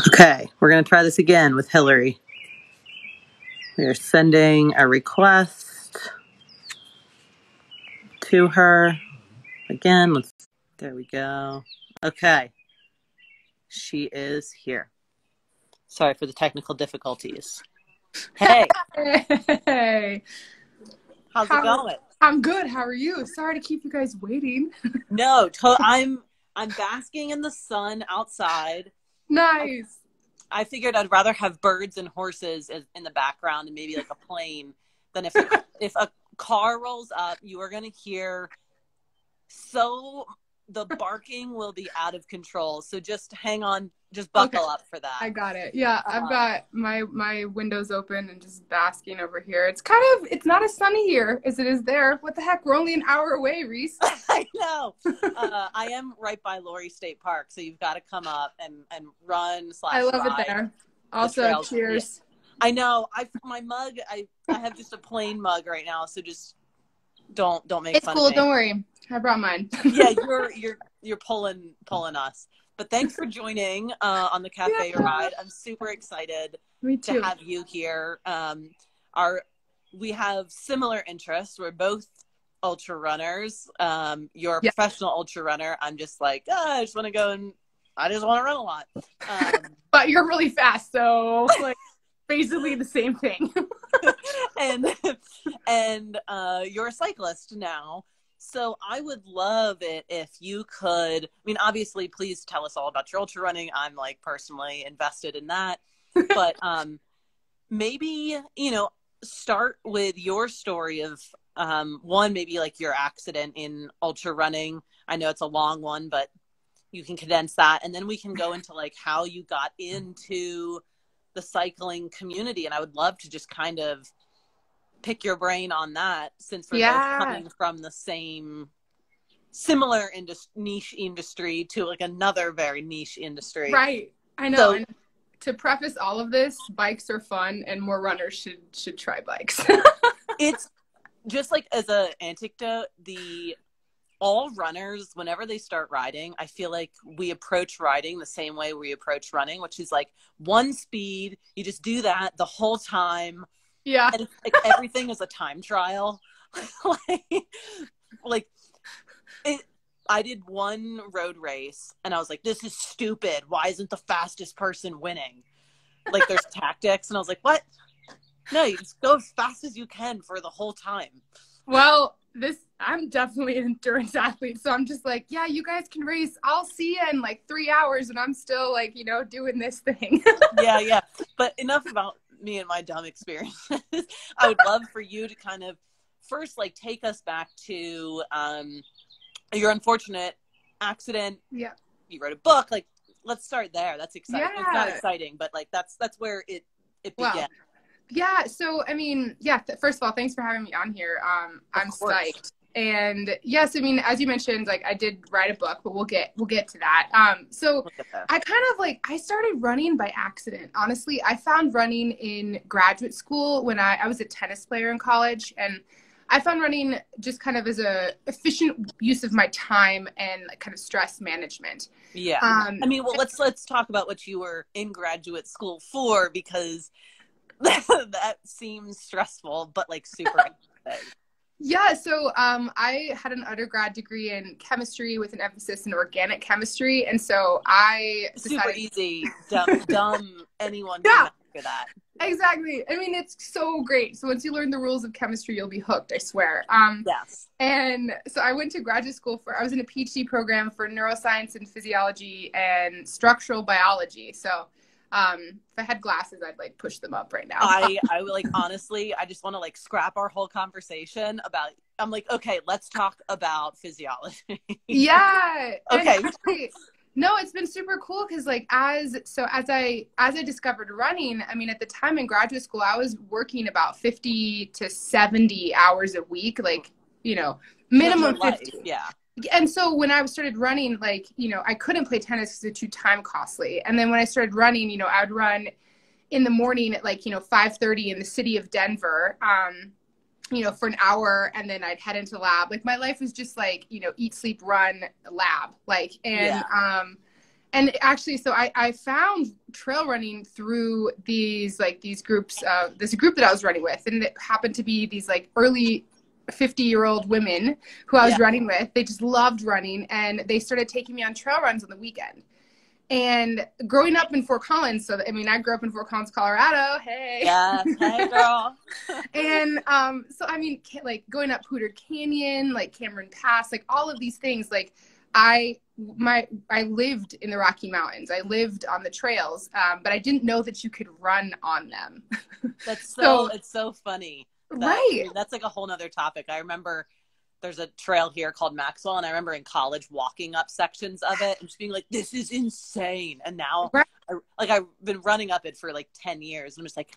Okay, we're going to try this again with Hillary. We are sending a request to her. Again, there we go. Okay. She is here. Sorry for the technical difficulties. Hey. Hey. How's it going? I'm good. How are you? Sorry to keep you guys waiting. No, I'm basking in the sun outside. Nice. I figured I'd rather have birds and horses in the background and maybe like a plane than if a car rolls up, you are going to hear the barking will be out of control. So just hang on, just buckle up for that. I got it. Yeah, I've got my windows open and just basking over here. It's not as sunny here as it is there. What the heck? We're only an hour away, Reese. I know. I am right by Lori State Park, so you've got to come up and run / I love it there. Also, cheers. Yeah. I know. My mug. I have just a plain mug right now, so just don't make it's fun cool. of me. Don't worry. I brought mine. Yeah, you're pulling us. But thanks for joining on the Café ride. I'm super excited to have you here. We have similar interests. We're both ultra runners. You're a professional ultra runner. I'm just like, I just want to go and I just want to run a lot. But you're really fast, so like basically the same thing. and you're a cyclist now. So I would love it if you could, I mean, obviously, please tell us all about your ultra running. I'm like personally invested in that. But maybe, start with your story of one, maybe like your accident in ultra running. I know it's a long one, but you can condense that. And then we can go into like how you got into the cycling community. And I would love to just kind of pick your brain on that, since we're both coming from the similar niche industry to like another very niche industry. Right. I know. So, and to preface all of this, bikes are fun and more runners should try bikes. It's just like, as an anecdote, all runners, whenever they start riding, I feel like we approach riding the same way we approach running, which is like one speed. You just do that the whole time. Yeah. And it's like everything is a time trial. I did one road race and I was like, this is stupid. Why isn't the fastest person winning? Like, there's tactics. And I was like, what? No, you just go as fast as you can for the whole time. Well, I'm definitely an endurance athlete. So I'm just like, yeah, you guys can race. I'll see you in like 3 hours. And I'm still like, doing this thing. Yeah. But enough about me and my dumb experiences. I would love for you to kind of first like take us back to your unfortunate accident. Yeah. You wrote a book. Like, let's start there. That's exciting. Yeah. It's not exciting, but like that's where it began. Yeah. So I mean, first of all, thanks for having me on here. I'm psyched. And yes, I mean, as you mentioned, like I did write a book, but we'll get to that. I kind of I started running by accident. Honestly, I found running in graduate school when I was a tennis player in college, and I found running just kind of as a efficient use of my time and kind of stress management. Yeah. I mean, well, let's talk about what you were in graduate school for, because that seems stressful, but like super interesting. Yeah, so I had an undergrad degree in chemistry with an emphasis in organic chemistry, and so I decided... Super easy, dumb anyone can master that. Exactly. I mean, it's so great. So once you learn the rules of chemistry, you'll be hooked, I swear. Yes. And so I went to graduate school I was in a PhD program for neuroscience and physiology and structural biology. So if I had glasses, I'd like push them up right now. I like, honestly, I just want to like scrap our whole conversation about, I'm like, okay, let's talk about physiology. Yeah. Okay. No, it's been super cool because like as I discovered running, I mean, at the time in graduate school, I was working about 50 to 70 hours a week, like, minimum 50. Yeah. And so when I started running, like, I couldn't play tennis because it's too time costly. And then when I started running, I would run in the morning at like, 5:30 in the city of Denver, for an hour, and then I'd head into lab. Like my life was just like, eat, sleep, run, lab. Like, and And actually, so I found trail running through these groups. There's a group that I was running with, and it happened to be these like early 50-year-old women who I was running with. They just loved running, and they started taking me on trail runs on the weekend. And growing up in Fort Collins, so I mean, I grew up in Fort Collins, Colorado. Hey. Yeah, hey, girl. And so I mean, like going up Hooter Canyon, like Cameron Pass, like all of these things, like I lived in the Rocky Mountains. I lived on the trails, but I didn't know that you could run on them. That's so it's so funny. Right. I mean, that's like a whole nother topic. I remember there's a trail here called Maxwell, and I remember in college walking up sections of it and just being like, this is insane. And now I've been running up it for like 10 years. And I'm just like,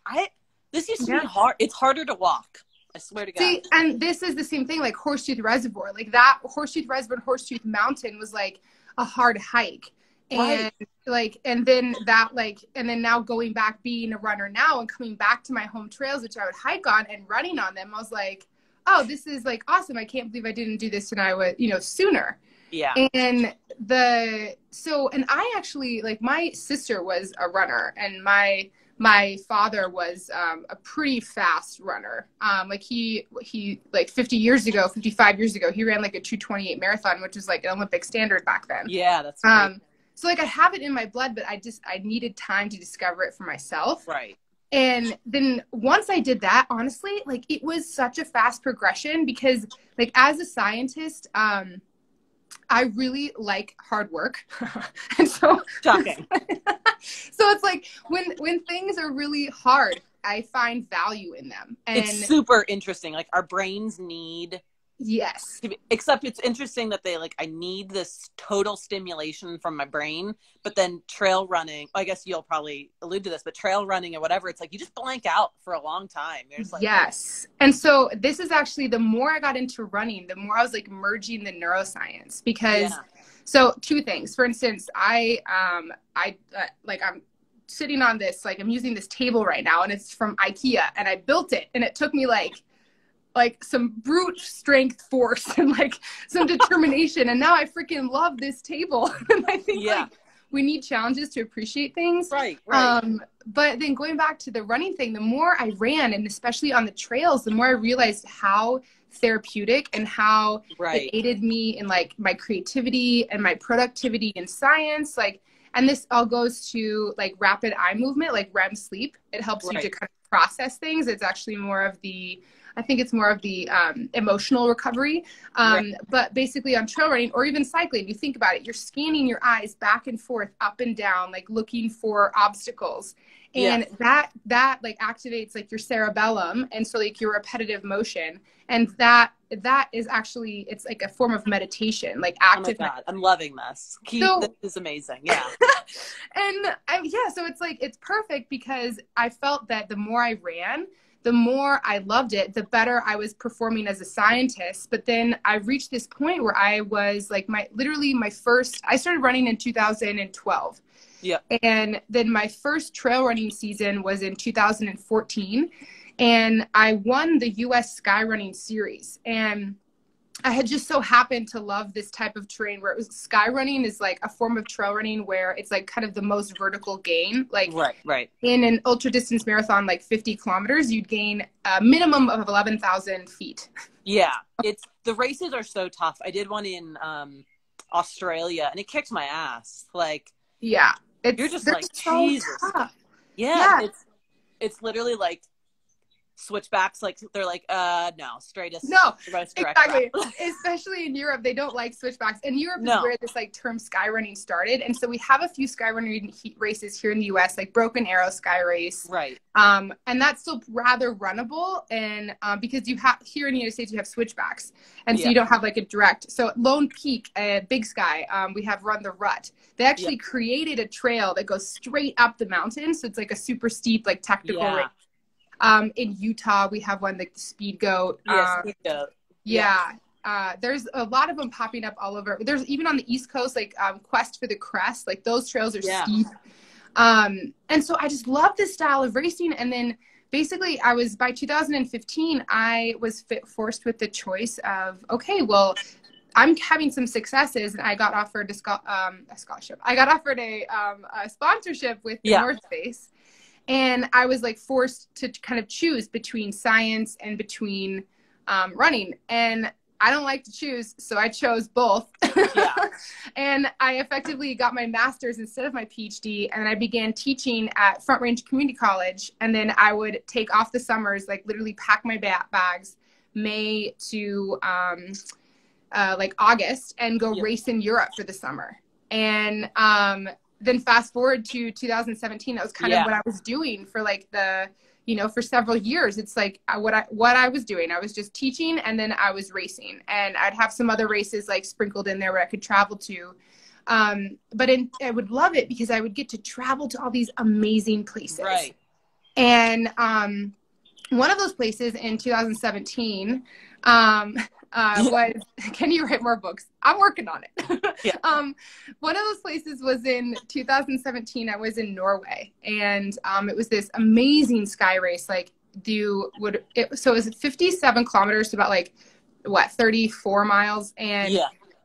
this used to be hard. It's harder to walk. I swear to God. See, and this is the same thing, like Horsetooth Reservoir, like that Horsetooth Reservoir and Horsetooth Mountain was like a hard hike. And and then now going back, being a runner now and coming back to my home trails, which I would hike on and running on them, I was like, oh, this is like awesome. I can't believe I didn't do this when I was, sooner. Yeah. And I actually, like, my sister was a runner, and my father was a pretty fast runner. Like he like 55 years ago, he ran like a 2:28 marathon, which is like an Olympic standard back then. Yeah, that's great. So like I have it in my blood, but I needed time to discover it for myself. Right. And then once I did that, honestly, like it was such a fast progression, because like as a scientist, I really like hard work. And so shocking. So it's like when things are really hard, I find value in them. And it's super interesting. Like our brains need except it's interesting that they like, I need this total stimulation from my brain, but then trail running, I guess you'll probably allude to this, but trail running or whatever, it's like you just blank out for a long time. There's like, and so this is actually, the more I got into running, the more I was like merging the neuroscience, because so two things. For instance, I'm sitting on this, like I'm using this table right now, and it's from IKEA, and I built it, and it took me like some brute strength force and like some determination. And now I freaking love this table. And I think like we need challenges to appreciate things. Right. But then going back to the running thing, the more I ran, and especially on the trails, the more I realized how therapeutic and how it aided me in like my creativity and my productivity in science. Like, and this all goes to like rapid eye movement, like REM sleep. It helps you to kind of process things. It's actually more of the emotional recovery. But basically on trail running or even cycling, you think about it, you're scanning your eyes back and forth, up and down, like looking for obstacles. And that like activates like your cerebellum. And so like your repetitive motion. And that is actually, it's like a form of meditation, like active. Oh my God, I'm loving this. This is amazing. Yeah. And so it's like, it's perfect, because I felt that the more I ran, the more I loved it, the better I was performing as a scientist. But then I reached this point where I was like I started running in 2012. Yeah. And then my first trail running season was in 2014. And I won the US Skyrunning Series. And I had just so happened to love this type of terrain where skyrunning is like a form of trail running where it's like kind of the most vertical gain. Like in an ultra distance marathon, like 50 kilometers, you'd gain a minimum of 11,000 feet. Yeah. The races are so tough. I did one in Australia, and it kicked my ass. Like, you're just like, so Jesus. Tough. Yeah. It's literally like switchbacks, like they're like no, straightest exactly. Especially in Europe, they don't like switchbacks. And Europe is where this like term skyrunning started. And so we have a few skyrunning races here in the US, like Broken Arrow Sky Race, and that's still rather runnable. And because you have here in the United States, you have switchbacks, and so you don't have like a direct. So at Lone Peak, Big Sky, we have Run the Rut. They actually created a trail that goes straight up the mountain, so it's like a super steep, like technical race. In Utah, we have one like the Speed Goat. There's a lot of them popping up all over. There's even on the East Coast, like Quest for the Crest. Like those trails are steep. And so I just love this style of racing. And then basically by 2015, I was forced with the choice of, okay, well, I'm having some successes, and I got offered a scholarship. I got offered a sponsorship with the North Face, and I was like forced to kind of choose between science and between running. And I don't like to choose, so I chose both. And I effectively got my master's instead of my PhD, and I began teaching at Front Range Community College. And then I would take off the summers, like literally pack my bags May to like August, and go race in Europe for the summer. And then fast forward to 2017, that was kind of what I was doing for like for several years. It's like what I was doing. I was just teaching, and then I was racing, and I'd have some other races like sprinkled in there where I could travel to. But I would love it because I would get to travel to all these amazing places. Right. And one of those places in 2017 was, can you write more books? I'm working on it. One of those places was in 2017. I was in Norway, and it was this amazing sky race. Like so it was 57 kilometers to about like 34 miles, and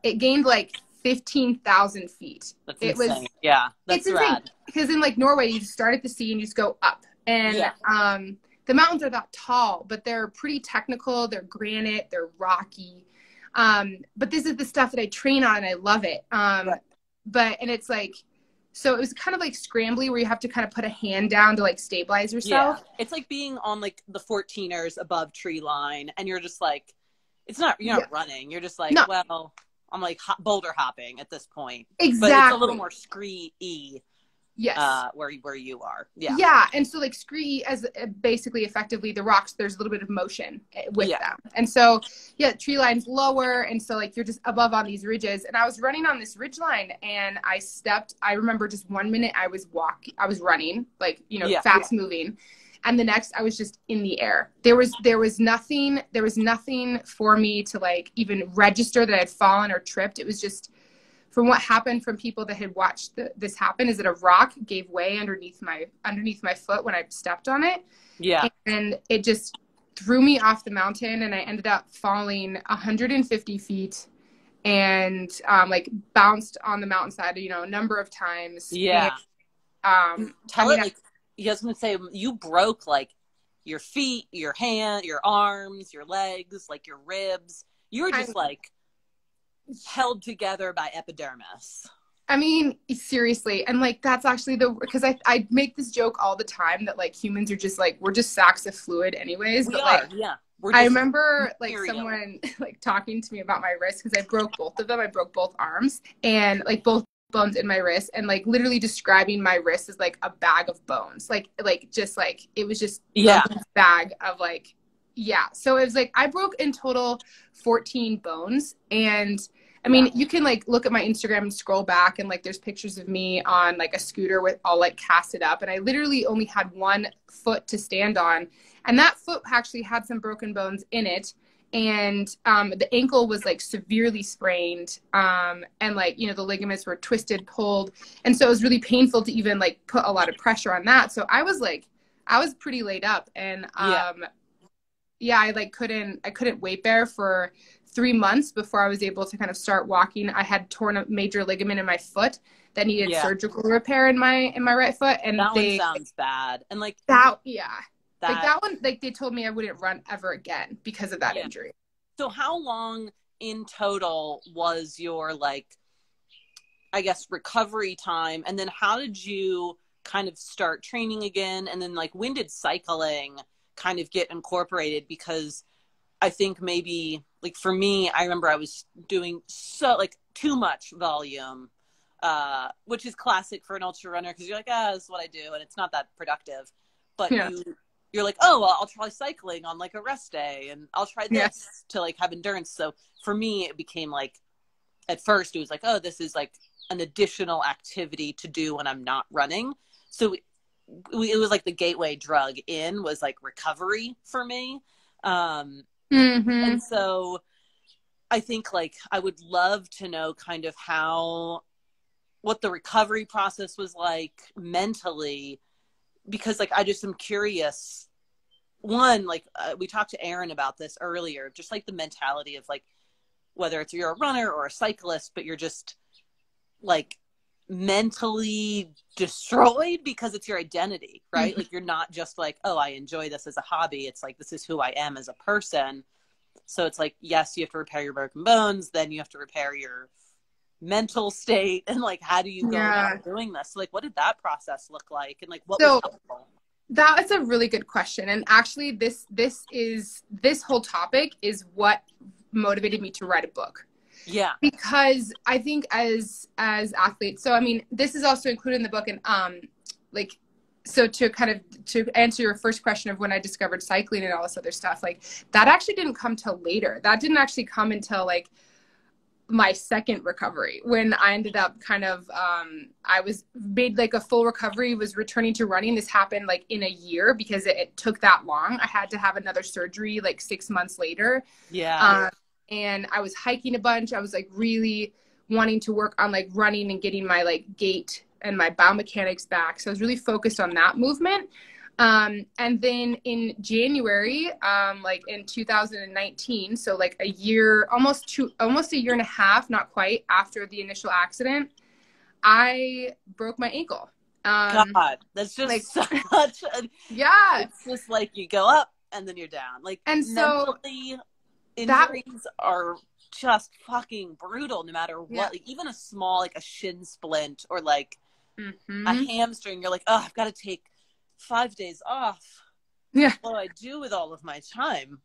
it gained like 15,000 feet. That's insane. That's insane rad. Because in like Norway, you just start at the sea and you just go up, and the mountains are not tall, but they're pretty technical. They're granite, they're rocky. But this is the stuff that I train on, and I love it. And it's like, so it was kind of like scrambly, where you have to kind of put a hand down to like stabilize yourself. Yeah. It's like being on like the 14ers above tree line, and you're just like, you're not running. You're just like, well, I'm like boulder hopping at this point. Exactly. But it's a little more scree-y. Yes. Where you are. Yeah. And so like scree, as basically effectively the rocks, there's a little bit of motion with them. And so, tree line's lower. And so like, you're just above on these ridges, and I was running on this ridge line, and I remember just 1 minute I was running, like, fast moving. And the next I was just in the air. There was nothing for me to like even register that I'd fallen or tripped. It was just, from what happened from people that had watched this happen, is that a rock gave way underneath my foot when I stepped on it. Yeah. And it just threw me off the mountain, and I ended up falling 150 feet and like bounced on the mountainside, a number of times. Yeah. And, I was going to say, you broke like your feet, your hand, your arms, your legs, like your ribs. You were just held together by epidermis. I mean, seriously. And like, that's actually because I make this joke all the time that like humans are just like, we're just sacks of fluid anyways. I remember like someone like talking to me about my wrist, because I broke both of them. I broke both arms, and like both bones in my wrist, and like literally describing my wrist as like a bag of bones. Like just like, it was just a bag of like, so it was like, I broke in total 14 bones. And I mean, you can like look at my Instagram and scroll back, and like there's pictures of me on like a scooter with all like casted up, and I literally only had one foot to stand on, and that foot actually had some broken bones in it. And the ankle was like severely sprained, and like, the ligaments were twisted, pulled, and so it was really painful to even like put a lot of pressure on that. So I was pretty laid up, and I like couldn't weight bear for 3 months before I was able to kind of start walking. I had torn a major ligament in my foot that needed surgical repair in my right foot, and that one sounds bad. And like that one, like they told me I wouldn't run ever again because of that injury. So how long in total was your like, I guess, recovery time? And then how did you kind of start training again? And then like, when did cycling kind of get incorporated? Because I think maybe like for me, I remember I was doing too much volume, which is classic for an ultra runner, because you're like, this is what I do, and it's not that productive. But you're like, well, I'll try cycling on like a rest day, and I'll try this to like have endurance. So for me, it became like, at first it was like, this is like an additional activity to do when I'm not running. So it was like the gateway drug in was like recovery for me. And so I think like, I would love to know kind of what the recovery process was like mentally, because like, I just am curious. One, like we talked to Aaron about this earlier, just like the mentality of like, whether it's you're a runner or a cyclist, but you're just like mentally destroyed because it's your identity, right? Like you're not just like, oh, I enjoy this as a hobby. It's like, this is who I am as a person. So it's like, yes, you have to repair your broken bones. Then you have to repair your mental state. And like, how do you go about doing this? Like, what did that process look like? And like, what was helpful? That is a really good question. And actually this whole topic is what motivated me to write a book. Yeah. Because I think as athletes, so I mean, this is also included in the book, and like, so to answer your first question of when I discovered cycling and all this other stuff, like that actually didn't come till later. That didn't actually come until like my second recovery, when I ended up kind of I was made like a full recovery, was returning to running. This happened like in a year because it took that long. I had to have another surgery like 6 months later. Yeah. And I was hiking a bunch. I was like really wanting to work on like running and getting my like gait and my biomechanics back. So I was really focused on that movement. And then in January, like in 2019, so like a year, almost a year and a half, not quite, after the initial accident, I broke my ankle. God, that's just like such a, it's just like you go up and then you're down. Like, and so mentally, injuries are just fucking brutal no matter what. Like even a small, like a shin splint or like a hamstring, you're like, oh, I've got to take 5 days off. Yeah. What do I do with all of my time?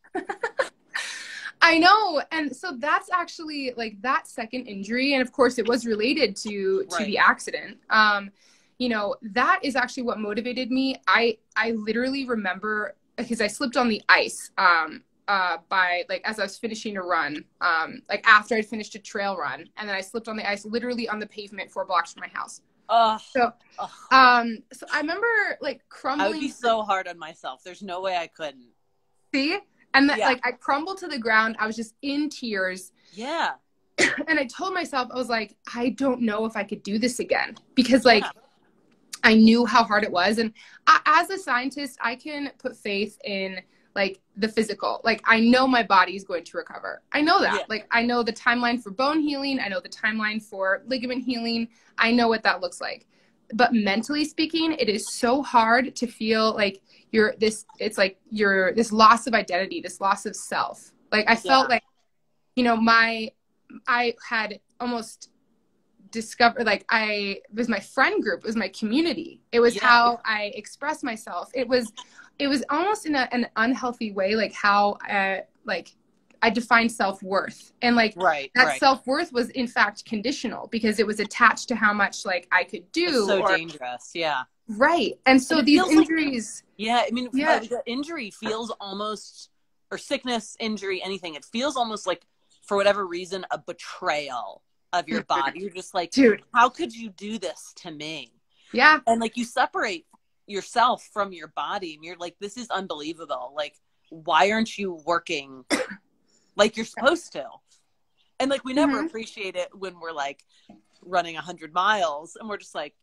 I know. And so that's actually like that second injury. And of course it was related to the accident. You know, that is actually what motivated me. I literally remember, because I slipped on the ice, by like, as I was finishing a run, like after I'd finished a trail run, and then I slipped on the ice literally on the pavement 4 blocks from my house. So I remember like crumbling. I would be so hard on myself. There's no way I couldn't. See? And that, like, I crumbled to the ground. I was just in tears. Yeah. And I told myself, I was like, I don't know if I could do this again, because like, I knew how hard it was. And as a scientist, I can put faith in like the physical. Like I know my body is going to recover. I know that. Like I know the timeline for bone healing. I know the timeline for ligament healing. I know what that looks like. But mentally speaking, it is so hard to feel like it's like you're this loss of identity, this loss of self. Like I felt like, you know, I had almost discovered, like it was my friend group, it was my community. It was how I expressed myself. It was almost in an unhealthy way, like how I defined self-worth. And like that self-worth was in fact conditional, because it was attached to how much like I could do. It's so dangerous. Yeah. Right. And so these injuries. Like, I mean, the injury feels almost, or sickness, injury, anything, it feels almost like, for whatever reason, a betrayal of your body. You're just like, dude, how could you do this to me? Yeah. And like you separate yourself from your body and you're like, this is unbelievable. Like, why aren't you working like you're supposed to? And like, we never appreciate it when we're like running 100 miles and we're just like,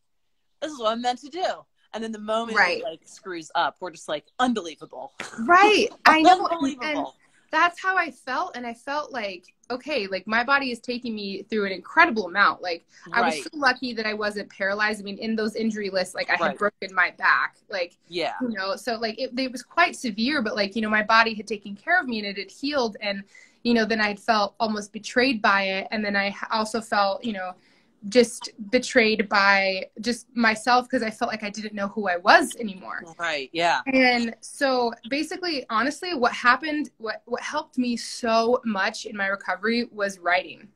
this is what I'm meant to do. And then the moment it like screws up, we're just like, unbelievable. Right. I know. And that's how I felt. And I felt like, okay, like my body is taking me through an incredible amount. Like I was so lucky that I wasn't paralyzed. I mean, in those injury lists, like I had broken my back, like, you know, so like it was quite severe, but like, you know, my body had taken care of me and it had healed. And, you know, then I felt almost betrayed by it. And then I also felt, you know, just betrayed by just myself, because I felt like I didn't know who I was anymore. Right. Yeah. And so basically, honestly, what happened, what helped me so much in my recovery was writing.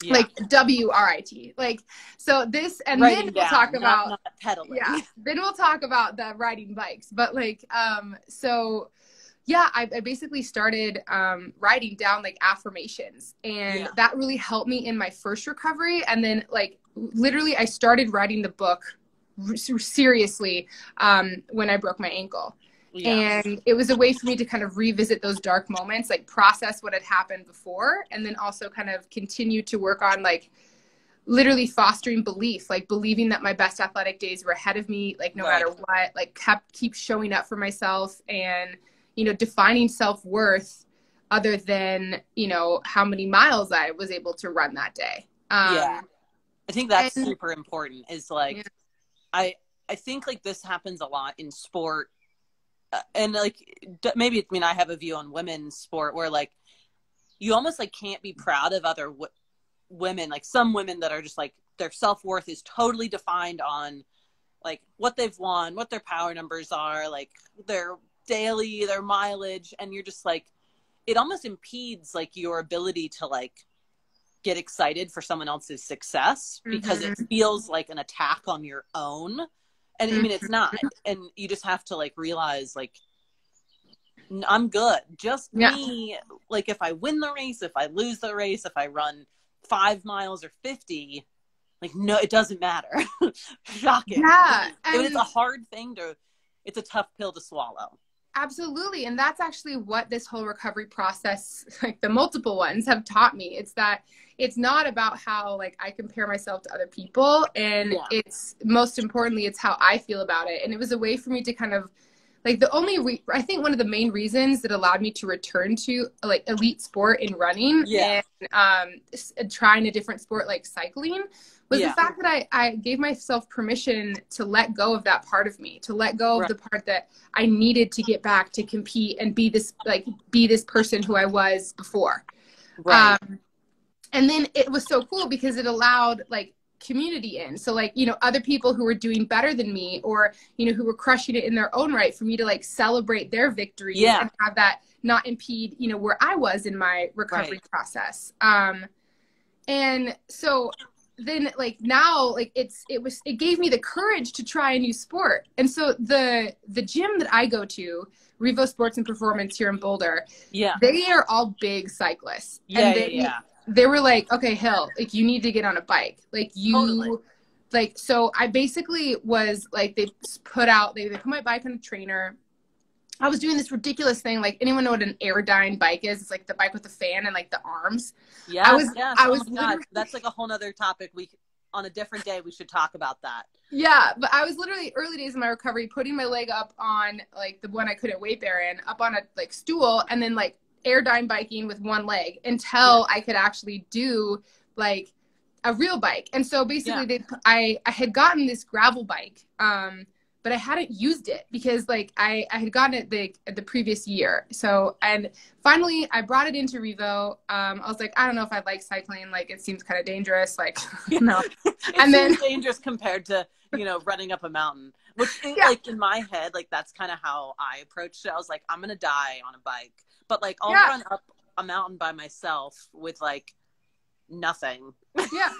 Yeah. Like WRIT. Like, so this, and writing then we'll talk about not pedaling. Yeah. Then we'll talk about the riding bikes. But like, so yeah, I basically started writing down like affirmations, and that really helped me in my first recovery. And then like literally I started writing the book seriously when I broke my ankle. Yeah. And it was a way for me to kind of revisit those dark moments, like process what had happened before, and then also kind of continue to work on like literally fostering belief, like believing that my best athletic days were ahead of me, like no matter what, like keep showing up for myself, and you know, defining self-worth other than, you know, how many miles I was able to run that day. Yeah. I think that's super important is like, I think like this happens a lot in sport. And like, maybe, I mean, I have a view on women's sport where like, you almost like can't be proud of other women, like some women that are just like, their self-worth is totally defined on like what they've won, what their power numbers are, like their daily, their mileage. And you're just like, it almost impedes like your ability to like get excited for someone else's success because it feels like an attack on your own. And I mean, it's not. And you just have to like realize like, I'm good. Just me. Like if I win the race, if I lose the race, if I run 5 miles or 50, like, no, it doesn't matter. Shocking. Yeah. It's a hard thing it's a tough pill to swallow. Absolutely. And that's actually what this whole recovery process, like the multiple ones, have taught me. It's that it's not about how like I compare myself to other people. And it's most importantly, it's how I feel about it. And it was a way for me to kind of like I think one of the main reasons that allowed me to return to like elite sport in running and trying a different sport like cycling was the fact that I gave myself permission to let go of that part of me, to let go of the part that I needed to get back to compete and be this person who I was before. Right. And then it was so cool because it allowed like community in. So like, you know, other people who were doing better than me or, you know, who were crushing it in their own right for me to like celebrate their victories and have that not impede, you know, where I was in my recovery process. And so then like now like it gave me the courage to try a new sport. And so the gym that I go to, Revo Sports and Performance here in Boulder, they are all big cyclists. They were like, okay, Hill, like you need to get on a bike. Like like, so I basically was like, they put my bike on a trainer. I was doing this ridiculous thing. Like, anyone know what an Aerodyne bike is? It's like the bike with the fan and like the arms. Yeah. I was God, that's like a whole nother topic. On a different day, we should talk about that. Yeah. But I was literally early days of my recovery, putting my leg up on like the one I couldn't weight bear in, up on a like stool, and then like Aerodyne biking with one leg until I could actually do like a real bike. And so basically I had gotten this gravel bike, but I hadn't used it because like I had gotten it the previous year. So, and finally I brought it into Revo. I was like, I don't know if I like cycling. Like it seems kind of dangerous. Like, no. And then dangerous compared to, you know, running up a mountain, which like in my head, like that's kind of how I approached it. I was like, I'm going to die on a bike, but like I'll run up a mountain by myself with like nothing. Yeah.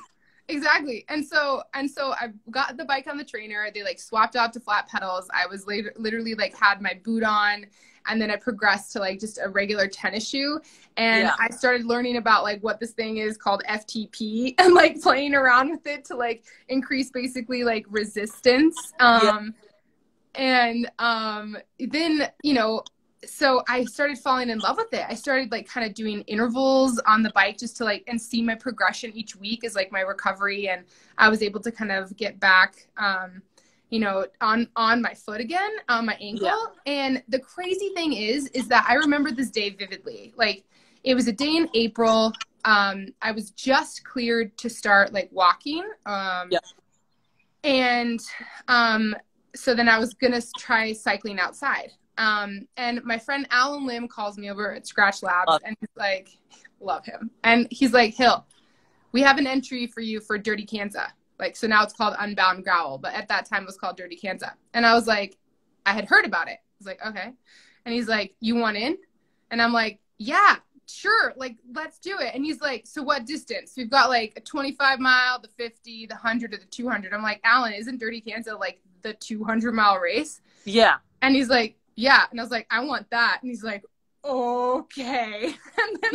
Exactly. And so I got the bike on the trainer. They like swapped out to flat pedals. I was literally like had my boot on, and then I progressed to like just a regular tennis shoe. And I started learning about like what this thing is called FTP and like playing around with it to like increase basically like resistance. And then, you know, so I started falling in love with it. I started like kind of doing intervals on the bike just to like, and see my progression each week as like my recovery. And I was able to kind of get back, you know, on my foot again, on my ankle. Yeah. And the crazy thing is that I remember this day vividly. Like it was a day in April. I was just cleared to start like walking. And so then I was going to try cycling outside. And my friend Alan Lim calls me over at Scratch Labs and he's like, love him. And he's like, Hill, we have an entry for you for Dirty Kansas. Like, so now it's called Unbound Gravel, but at that time it was called Dirty Kansas. And I was like, I had heard about it. I was like, okay. And he's like, you want in? And I'm like, yeah, sure. Like, let's do it. And he's like, so what distance? We've got like a 25 mile, the 50, the 100, or the 200. I'm like, Alan, isn't Dirty Kansas like the 200-mile race? Yeah. And he's like, yeah. And I was like, I want that. And he's like, okay. And then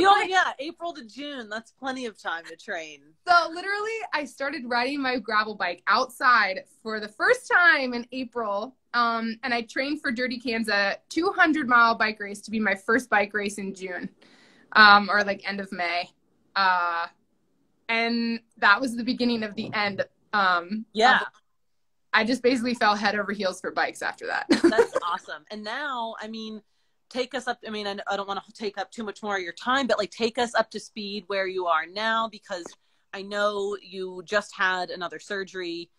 April to June. That's plenty of time to train. So literally I started riding my gravel bike outside for the first time in April. And I trained for Dirty Kansas 200-mile bike race to be my first bike race in June, or like end of May. And that was the beginning of the end. I just basically fell head over heels for bikes after that. That's awesome. And now, I mean, take us up. I mean, I don't want to take up too much more of your time, but like take us up to speed where you are now, because I know you just had another surgery,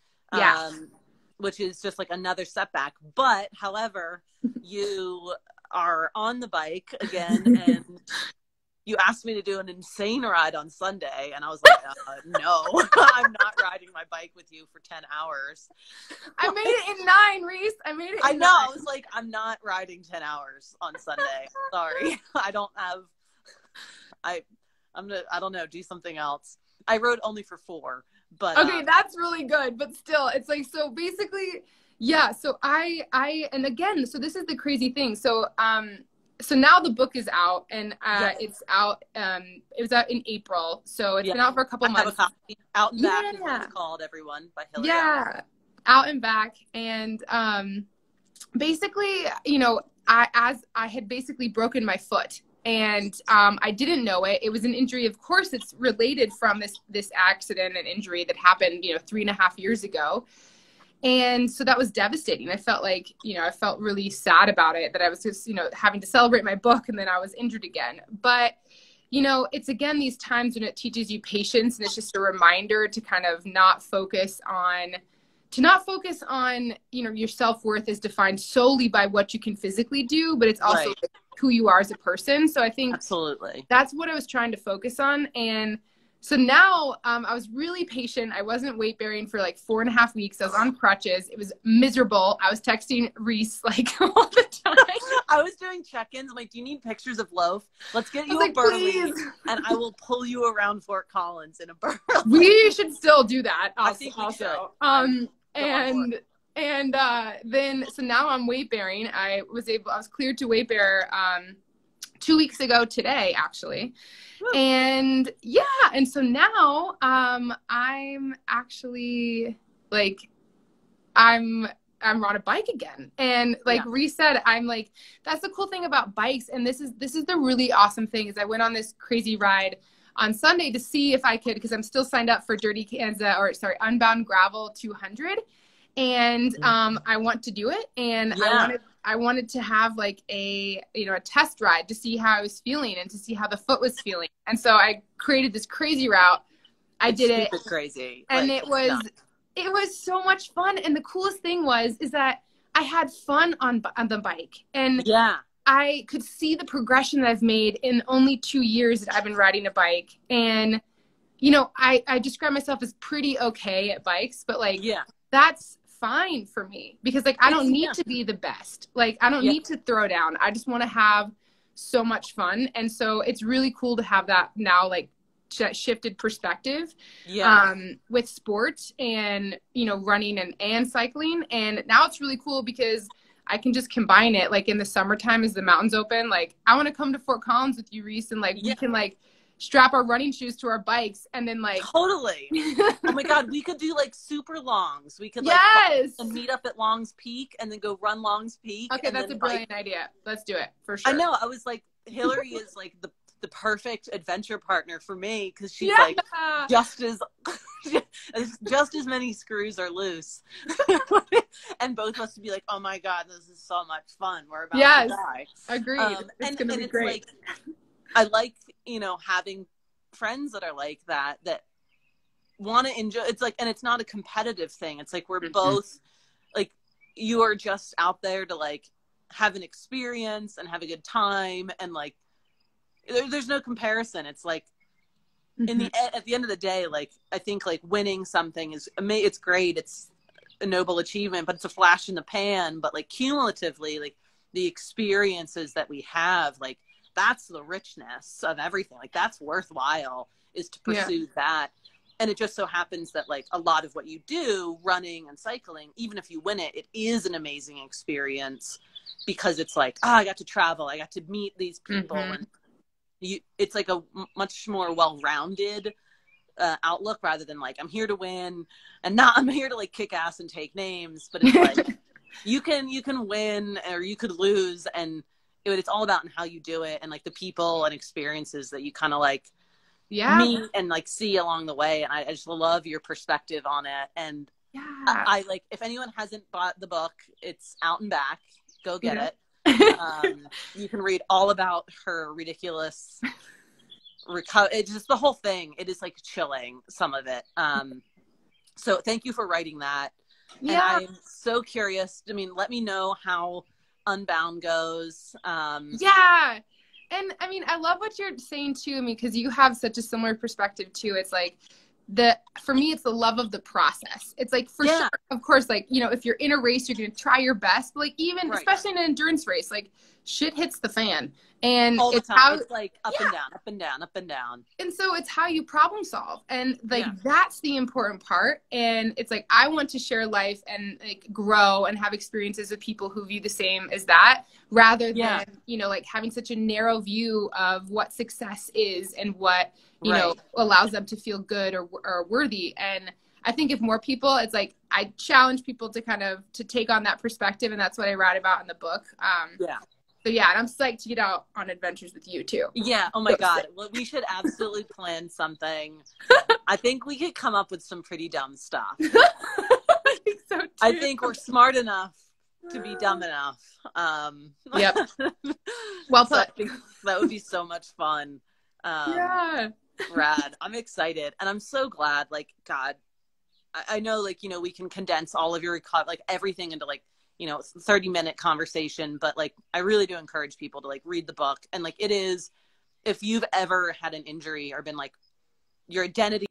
which is just like another setback. But however, you are on the bike again, and you asked me to do an insane ride on Sunday, and I was like, no, I'm not riding my bike with you for 10 hours. I made it in 9, Reese. I made it in 9. I know. I was like, I'm not riding 10 hours on Sunday. Sorry. I don't have, I don't know, do something else. I rode only for 4, but. Okay, that's really good. But still, it's like, so basically, yeah. So and again, so this is the crazy thing. So, so now the book is out, and it's out. It was out in April, so it's been out for a couple months. Have a copy. Out and Back is what it's called, everyone, by Hillygoat. Yeah, Out and Back, and basically, you know, I had basically broken my foot, and I didn't know it. It was an injury. Of course, it's related from this accident and injury that happened, you know, 3.5 years ago. And so that was devastating. I felt like, you know, I felt really sad about it, that I was just, you know, having to celebrate my book, and then I was injured again. But, you know, it's again, these times when it teaches you patience, and it's just a reminder to kind of not focus on, you know, your self-worth is defined solely by what you can physically do, but it's also like who you are as a person. So I think absolutely that's what I was trying to focus on. And so now I was really patient. I wasn't weight bearing for like 4.5 weeks. I was on crutches. It was miserable. I was texting Reese like all the time. I was doing check-ins. I'm like, do you need pictures of loaf? Let's get you a Burley, and I will pull you around Fort Collins in a Burley. We should still do that. I think we should. And then, so now I'm weight bearing. I was cleared to weight bear 2 weeks ago today, actually. And yeah, and so now I'm actually like I'm on a bike again, and like Reese said, I'm like, that's the cool thing about bikes. And this is the really awesome thing, is I went on this crazy ride on Sunday to see if I could, because I'm still signed up for Unbound Gravel 200, and I want to do it, and I wanted to have like a test ride to see how I was feeling and to see how the foot was feeling. And so I created this crazy route. I did it crazy. And like, it was so much fun. And the coolest thing is that I had fun on the bike, and I could see the progression that I've made in only 2 years that I've been riding a bike. And, you know, I describe myself as pretty okay at bikes, but like, that's fine for me, because like I don't need to be the best. Like I don't need to throw down. I just want to have so much fun. And so it's really cool to have that now, like shifted perspective with sports and, you know, running and cycling. And now it's really cool because I can just combine it. Like in the summertime, as the mountains open, like I want to come to Fort Collins with you, Reese, and like we can like strap our running shoes to our bikes, and then like totally. Oh my God, we could do like super longs. We could like and meet up at Long's Peak and then go run Long's Peak. Okay, that's a brilliant idea. Let's do it for sure. I know. I was like, Hillary is like the perfect adventure partner for me, because she's like just as many screws are loose, and both of us would be like, oh my God, this is so much fun. We're about to die. Agreed. It's gonna be great. Like, I like, you know, having friends that are like that want to enjoy. It's like, and it's not a competitive thing. It's like, we're both like, you are just out there to like have an experience and have a good time. And like, there's no comparison. It's like, at the end of the day, like, I think like winning something it's great. It's a noble achievement, but it's a flash in the pan. But like cumulatively, like the experiences that we have, like, that's the richness of everything. Like that's worthwhile, is to pursue that. And it just so happens that like a lot of what you do, running and cycling, even if you win it, it is an amazing experience, because it's like, I got to travel, I got to meet these people, and it's like a much more well-rounded outlook, rather than like, I'm here to win, and not I'm here to like kick ass and take names. But it's like you can win or you could lose, and it's all about how you do it, and like the people and experiences that you kind of like meet and like see along the way. And I just love your perspective on it. And I like, if anyone hasn't bought the book, it's Out and Back. Go get it. You can read all about her ridiculous it's just the whole thing. It is like chilling, some of it. So thank you for writing that. Yeah. And I'm so curious. I mean, let me know how Unbound goes. Yeah. And I mean, I love what you're saying too. I mean, because you have such a similar perspective too. It's like for me, it's the love of the process. It's like, for sure, of course, like, you know, if you're in a race, you're going to try your best, but like even, especially in an endurance race, like shit hits the fan. And all the it's time. It's like up and down, up and down, up and down. And so it's how you problem solve. And like, that's the important part. And it's like, I want to share life and like grow and have experiences with people who view the same as that, rather than, you know, like having such a narrow view of what success is and what, you know, allows them to feel good or worthy. And I think if more people, it's like, I challenge people to kind of, to take on that perspective. And that's what I write about in the book. So yeah, and I'm psyched to get out on adventures with you too. Yeah. Oh my God. Well, we should absolutely plan something. I think we could come up with some pretty dumb stuff. I think so too. I think we're smart enough to be dumb enough. Yep. Well put. So I think that would be so much fun. Yeah. Rad. I'm excited. And I'm so glad, like, God, I know, like, you know, we can condense all of your, like, everything into, like, you know, 30-minute conversation, but like, I really do encourage people to like read the book. And like, it is, if you've ever had an injury or been like, your identity